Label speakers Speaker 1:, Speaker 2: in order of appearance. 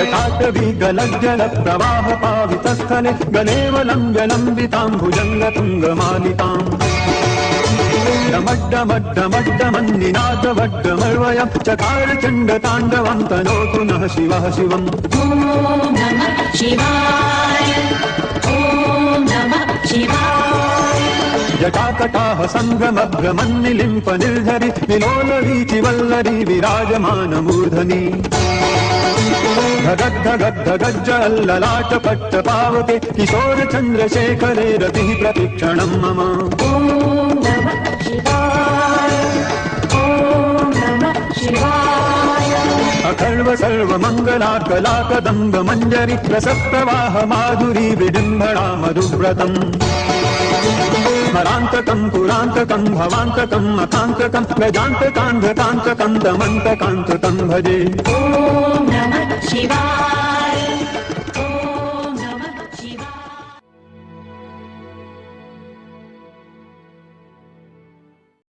Speaker 1: जटाटवी गलज्जल प्रवाह पावितस्थले गलेवलम्ब्य लम्बिताम्बुजङ्गतुङ्गमालिताम् डमड्डमड्डमड्डमन्निनादवड्डमर्वय चकार चण्डताण्डवं तनोतु नः शिवः शिवम्।
Speaker 2: ॐ नमः शिवाय ॐ नमः शिवाय।
Speaker 1: जटाकटाह सङ्गमभ्रमन्निलिम्प निर्झरि विलोलवीचिवल्लरी विराजमानमूर्धनि धगद्धगद्धगज्जल्ललाट पट्टपावके किशोर चन्द्रशेखरे रतिः प्रतिक्षणं मम।
Speaker 2: ॐ नमः शिवाय ॐ नमः शिवाय।
Speaker 1: अखर्व सर्वमङ्गलाकलाकदम्ब मञ्जरि रसप्रवाह माधुरी विडम्बणा मधुव्रतम् स्मरान्तकं पुरान्तकं भवान्तकं मकान्तकं गजान्तकान्धकान्तकं दमन्तकान्तकं भजे।